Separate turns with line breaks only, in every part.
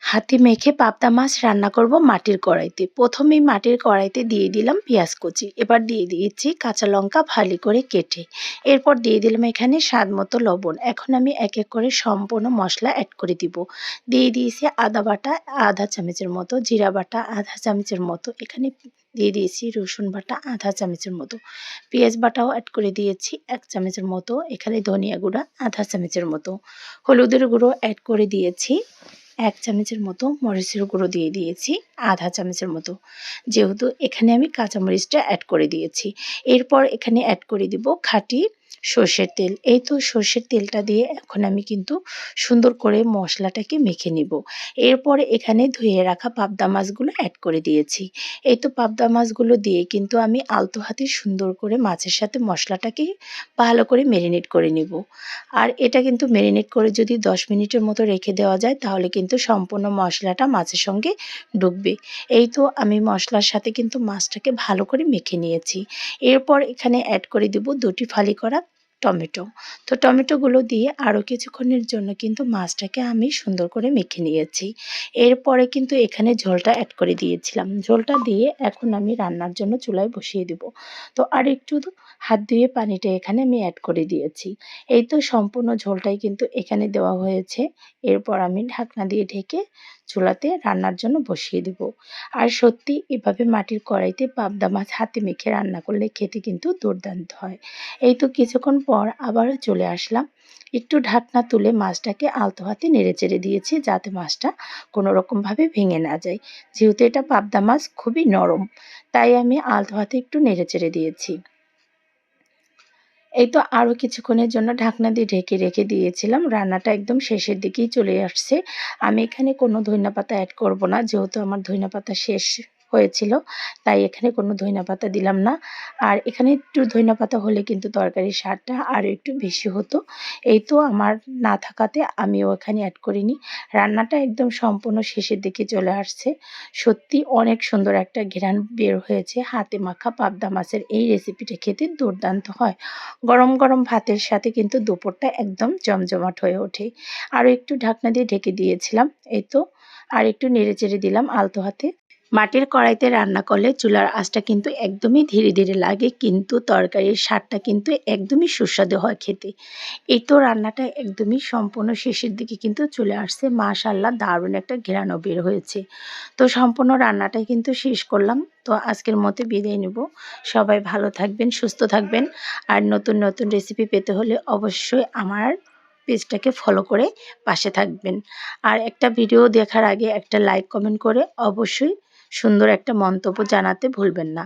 হাতে মেখে পাবদা মাছ রান্না করব মাটির কড়াইতে। প্রথমেই মাটির কড়াইতে দিয়ে দিলাম পেঁয়াজ কুচি, এবার দিয়ে দিয়েছি কাঁচা লঙ্কা ভালো করে কেটে, এরপর দিয়ে দিলাম এখানে স্বাদ মতো লবণ। এখন আমি এক এক করে সম্পূর্ণ মশলা অ্যাড করে দিব। দিয়ে দিয়েছি আদা বাটা আধা চামচের মতো, জিরা বাটা আধা চামচের মতো, এখানে দিয়ে দিয়েছি রসুন বাটা আধা চামচের মতো, পেঁয়াজ বাটাও অ্যাড করে দিয়েছি 1 চামচের মতো, এখানে ধনিয়া গুঁড়া আধা চামচের মতো, হলুদের গুঁড়ো অ্যাড করে দিয়েছি 1 চামচের মতো, মরিচের গুঁড়ো দিয়ে দিয়েছি আধা চামচের মতো, যেহেতু এখানে আমি কাঁচামরিচটা অ্যাড করে দিয়েছি। এরপর এখানে অ্যাড করে দিব খাঁটি সর্ষের তেল। এই তো সর্ষের তেলটা দিয়ে এখন আমি কিন্তু সুন্দর করে মশলাটাকে মেখে নিব। এরপরে এখানে ধুয়ে রাখা পাবদা মাছগুলো অ্যাড করে দিয়েছি। এই তো পাবদা মাছগুলো দিয়ে কিন্তু আমি আলতো হাতে সুন্দর করে মাছের সাথে মশলাটাকে ভালো করে ম্যারিনেট করে নিব। আর এটা কিন্তু ম্যারিনেট করে যদি 10 মিনিটের মতো রেখে দেওয়া যায় তাহলে কিন্তু সম্পূর্ণ মশলাটা মাছের সঙ্গে ঢুকবে। এই তো আমি মশলার সাথে কিন্তু মাছটাকে ভালো করে মেখে নিয়েছি। এরপর এখানে অ্যাড করে দিব 2টি ফালি করা টমেটো। তো টমেটোগুলো দিয়ে আরও কিছুক্ষণের জন্য কিন্তু মাছটাকে আমি সুন্দর করে মেখে নিয়েছি। এরপরে কিন্তু এখানে ঝোলটা অ্যাড করে দিয়েছিলাম। ঝোলটা দিয়ে এখন আমি রান্নার জন্য চুলায় বসিয়ে দিব। তো আর একটু হাত ধুয়ে পানিটা এখানে আমি অ্যাড করে দিয়েছি। এই তো সম্পূর্ণ ঝোলটাই কিন্তু এখানে দেওয়া হয়েছে। এরপর আমি ঢাকনা দিয়ে ঢেকে চুলাতে রান্নার জন্য বসিয়ে দেব। আর সত্যি এভাবে মাটির কড়াইতে পাবদা মাছ হাতে মেখে রান্না করলে খেতে কিন্তু দুর্দান্ত হয়। এই তো কিছুক্ষণ পর আবারও চলে আসলাম। একটু ঢাকনা তুলে মাছটাকে আলতো হাতে নেড়েচেড়ে দিয়েছি যাতে মাছটা কোনো রকমভাবে ভেঙে না যায়। যেহেতু এটা পাবদা মাছ খুবই নরম, তাই আমি আলতো হাতে একটু নেড়েচেড়ে দিয়েছি। এই তো আরও কিছুক্ষণের জন্য ঢাকনা দিয়ে ঢেকে রেখে দিয়েছিলাম। রান্নাটা একদম শেষের দিকেই চলে আসছে। আমি এখানে কোনো ধইনাপাতা অ্যাড করব না, যেহেতু আমার ধইনাপাতা শেষ হয়েছিল, তাই এখানে কোনো ধইনাপাতা দিলাম না। আর এখানে একটু ধইনাপাতা হলে কিন্তু তরকারির স্বাদটা আরও একটু বেশি হতো। এই তো আমার না থাকাতে আমিও এখানে অ্যাড করিনি। রান্নাটা একদম সম্পূর্ণ শেষের দিকে চলে আসছে। সত্যি অনেক সুন্দর একটা ঘ্রাণ বের হয়েছে। হাতে মাখা পাবদা মাছের এই রেসিপিটা খেতে দুর্দান্ত হয়। গরম গরম ভাতের সাথে কিন্তু দুপুরটা একদম জমজমাট হয়ে ওঠে। আরও একটু ঢাকনা দিয়ে ঢেকে দিয়েছিলাম। এই তো আর একটু নেড়েচেড়ে দিলাম আলতো হাতে। মাটির কড়াইতে রান্না করলে চুলার আঁচটা কিন্তু একদমই ধীরে ধীরে লাগে, কিন্তু তরকারির স্বাদটা কিন্তু একদমই সুস্বাদু হয় খেতে। এই তো রান্নাটা একদমই সম্পূর্ণ শেষের দিকে কিন্তু চলে আসছে। মাশাআল্লাহ দারুণ একটা ঘ্রাণও বের হয়েছে। তো সম্পূর্ণ রান্নাটাই কিন্তু শেষ করলাম। তো আজকের মতো বিদায় নেব। সবাই ভালো থাকবেন, সুস্থ থাকবেন। আর নতুন নতুন রেসিপি পেতে হলে অবশ্যই আমার পেজটাকে ফলো করে পাশে থাকবেন। আর একটা ভিডিও দেখার আগে একটা লাইক কমেন্ট করে অবশ্যই সুন্দর একটা মন্তব্য জানাতে ভুলবেন না।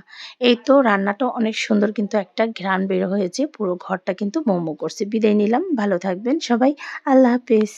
এই তো রান্নাটা অনেক সুন্দর কিন্তু একটা ঘ্রাণ বের হয়েছে। পুরো ঘরটা কিন্তু মোমো করছে। বিদায় নিলাম। ভালো থাকবেন সবাই। আল্লাহ হাফেজ।